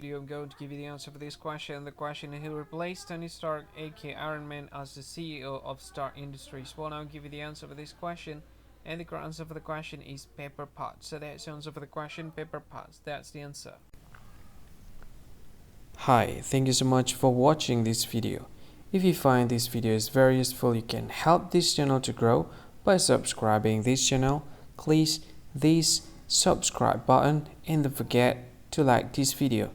Video, I'm going to give you the answer for this question. The question is, who replaced Tony Stark, aka Iron Man, as the CEO of Stark Industries? Well, I'll give you the answer for this question, and the correct answer for the question is Pepper Potts. So that's the answer for the question, Pepper Potts. That's the answer. Hi, thank you so much for watching this video. If you find this video is very useful, you can help this channel to grow by subscribing this channel. Please this subscribe button and don't forget to like this video.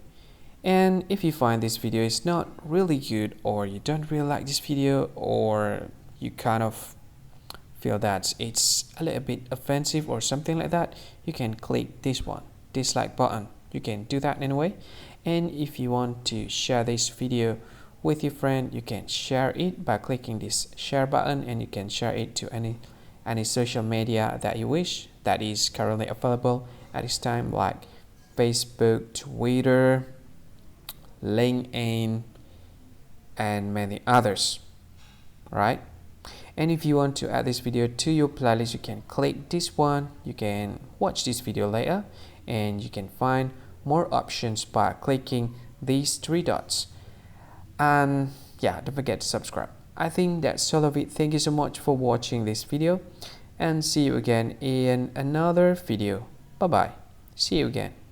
And if you find this video is not really good, or you don't really like this video, or you kind of feel that it's a little bit offensive or something like that, you can click this one, dislike button. You can do that anyway. And if you want to share this video with your friend, you can share it by clicking this share button, and you can share it to any social media that you wish that is currently available at this time, like Facebook, Twitter, LinkedIn, and many others, right? And if you want to add this video to your playlist, you can click this one. You can watch this video later, and you can find more options by clicking these three dots. And yeah, don't forget to subscribe. I think that's all of it. Thank you so much for watching this video, and see you again in another video. Bye bye. See you again.